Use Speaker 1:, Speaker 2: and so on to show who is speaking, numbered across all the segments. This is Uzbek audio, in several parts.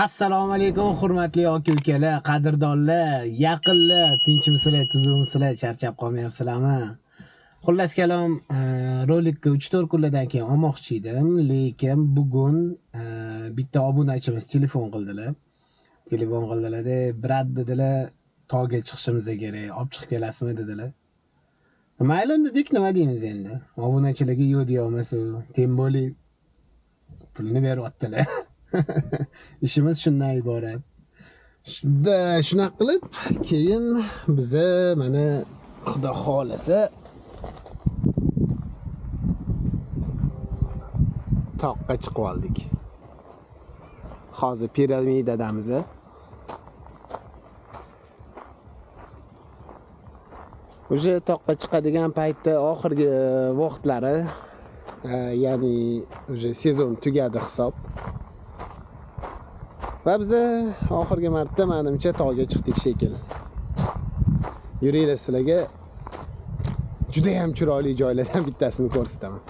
Speaker 1: Assalomu alaykum hurmatli aka-ukalar, qadrdonlar, yaqinlar, tinchmisizlar, tuzukmisizlar, charchab qolmayapsizlarmi? Xullas kalom, rolikka 3-4 kunlardan keyin olmoqchi edim, lekin bugun bitta obunachimiz telefon qildilar. Brat dedilar, tog'ga chiqishimiz kerak, olib chiqib kelasizmi dedilar. Mayli dedik, nima deymiz endi? Obunachilarga yo'q deya olmasa, tem bo'li pulni beryaptilar. İşimiz shundan iborat. Shunaqa qilib, keyin biza mana xudo xolasa toqqa chiqib oldik. Hozir piramidadamiz. O'sha toqqa chiqadigan paytda oxirgi vaqtlari, ya'ni o'sha sezon tugadi hisob. Va biz oxirgi marta menimcha tog'ga chiqdik shekilli. Yuringlar, sizlarga juda ham chiroyli joylardan bittasini ko'rsataman.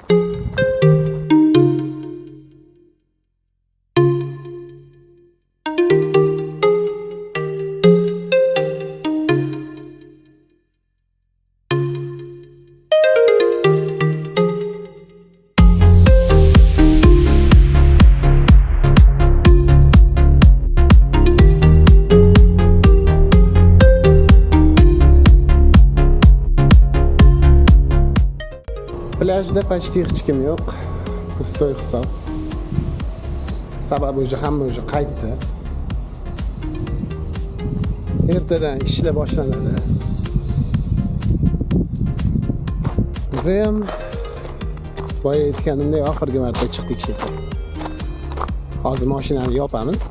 Speaker 1: Plyajda почти hech kim yo'q. Pustoy hisob. Sababi hamma qaytdi. Ertadan ishlar boshlanadi. Biz ham boya aytganimdek oxirgi marta chiqdik shekilli. Hozir mashinani yopamiz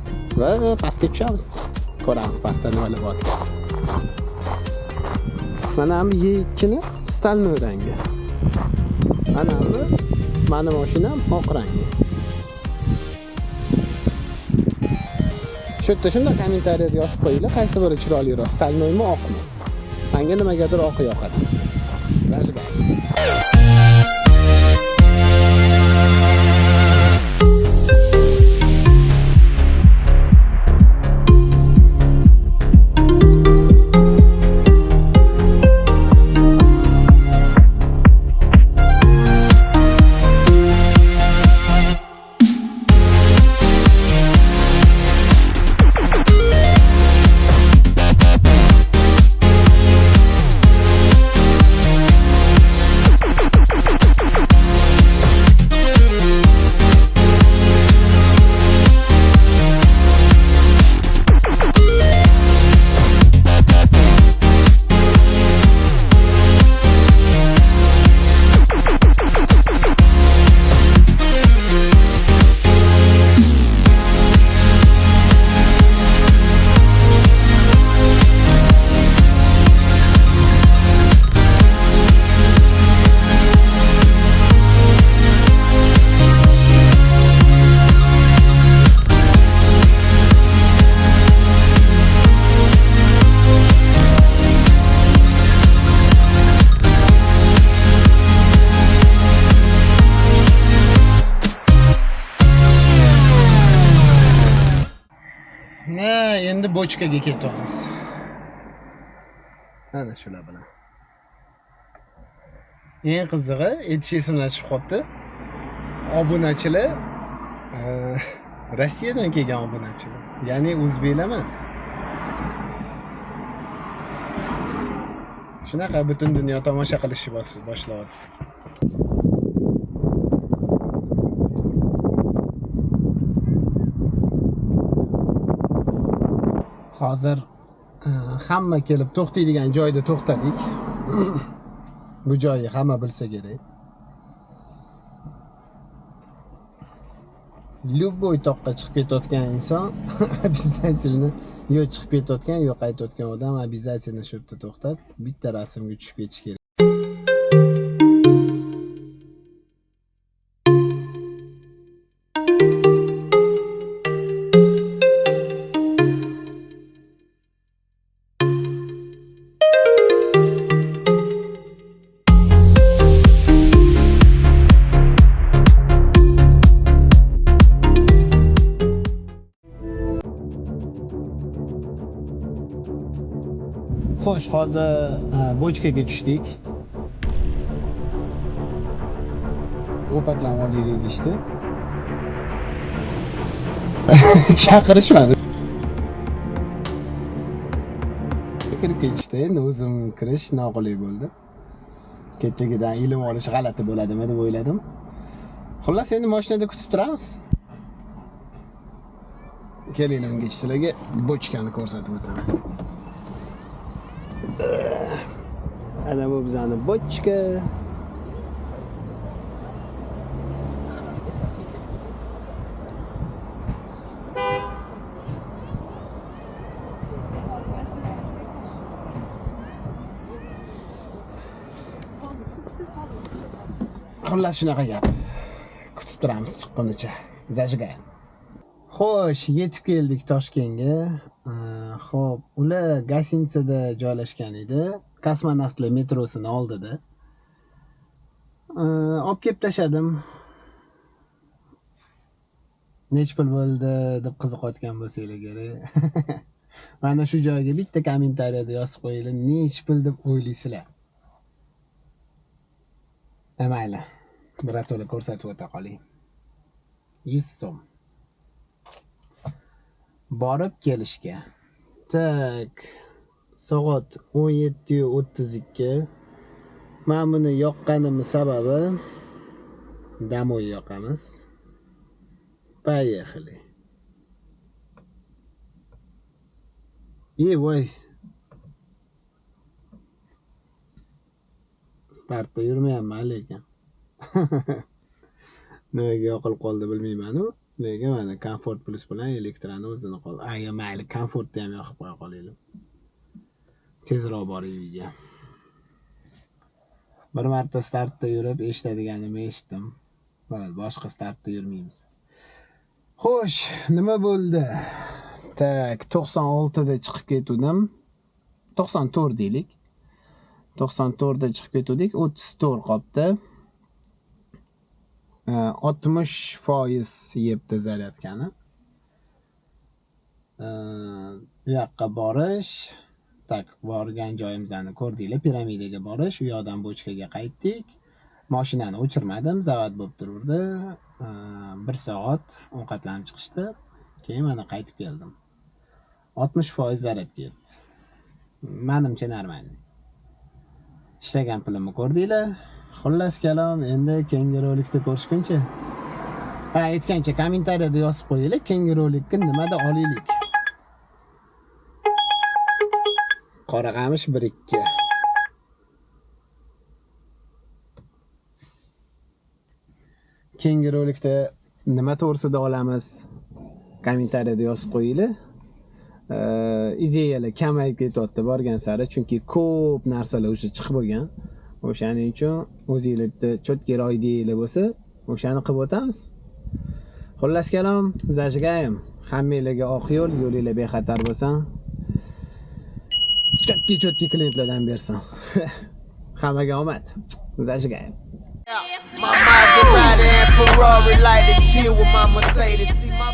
Speaker 1: va pastga tushamiz. Ko'ramiz pastda nimalar bor. Mana ham yekini stальной rangi. Mani mashinam oq rangi. Shu yerda shunda kommentariyada yozib qo'yinglar, qaysi biri chiroyliroq, stальнойmi, oqmi? Menga nimagadir oq yoqadi. Rajda. Endi bochkaga ketamiz. Ana shular bilan. Eng qizig'i, aytish esimdan chiqib qoldi. Obunachilar Rossiyadan kelgan obunachilar. Ya'ni o'zbeklar emas. Shunaqa butun dunyo tomosha qilishni boshlayapti. Hozir hamma kelib to'xtaydigan joyda to'xtadik. Bu joyni hamma bilsa kerak. Любой toqqa chiqib ketayotgan inson обязательно yo chiqib ketayotgan, yo qaytayotgan odam обязательно shu yerda to'xtab, bitta rasmga tushib ketish kerak. Xo'sh, hozir bochkaga tushdik. Ovqatlanib olaylik deyishdi. Chaqirishmadi. Kirib ketishdi. Endi o'zim kirish noqulay bo'ldi. Ketigidan ilm olish g'alati bo'ladimi deb o'yladim. Xullas, endi mashinada kutib turamiz. Kelinglar, ungacha sizlarga bochkani ko'rsatib o'taman. Ana bu bizani bochka. Xullas shunaqa gap. Kutib turamiz chiqqunicha. Zajigay. Xo'sh, yetib keldik Toshkentga. Xo'p, ular Gasintsada joylashgan edi. Kosmonavtlar metrosini oldida. Olib kelib tashadim. Nech pul bo'ldi deb qiziqayotgan bo'lsanglar kerak. Mana shu joyga bitta kommentariyada yozib qo'yinglar, nech pul deb o'ylaysizlar. Mayli, birato'la ko'rsatib o'ta qoling. 100 so'm. Borib kelishga. Tak. Soat 17:32. Men buni yoqqanim sababi damoy yoqamiz. Поехали. Voy. Startda yurmayapman lekin. Nimaga yoqilib qoldi bilmayman-ku. Lekin mana Comfort Plus bilan elektrani o'zini qoldi. Ya mayli, Comfortni ham yoqib qo'ya qolaylik. Tezroq boring uyga. Bir marta startda yurib eshitadiganimni eshitdim. Boshqa startda yurmaymiz. Xo'sh, nima bo'ldi? Tak, 96 da chiqib ketdim. 94 deylik. 94 da chiqib ketdik, 34 qoldi. 60% yebdi zaryadkani. Bu yoqqa borish, tak, borgan joyimizni ko'rdinglar, piramidaga borish, u yoqdan bochkaga qaytdik. Mashinani o'chirmadim, zavod bo'lib turibdi. 1 soat ovqatlanib chiqishdi. Keyin mana qaytib keldim. 60% zaryadga yetdi. Menimcha normal. Ishlagan pulimni ko'rdinglar. Xullas kalom, endi keyingi rolikda ko'rishguncha. Aytgancha kommentariyada yozib qo'yinglar, keyingi rolikka nimada olaylik. Qora qamish 1-2. Keyingi rolikda nima to'g'risida olamiz? Kommentariyada yozib qo'yinglar. Ideyalar kamayib ketyapti borgan sari, chunki ko'p narsalar o'sha chiqib bo'lgan. O'shaning uchun o'zingizlar bitta cho'tkiroq ideyalar bo'lsa, o'shani qilib o'tamiz. Xullas kalom, zajigayim. Hammanglarga oq yo'l, yo'linglar bexatar bo'lsin. Cho'tki klientlardan bersin. Hammaga omad. Zajigayim. My Maserati and Ferrari like the chill with my Mercedes. See my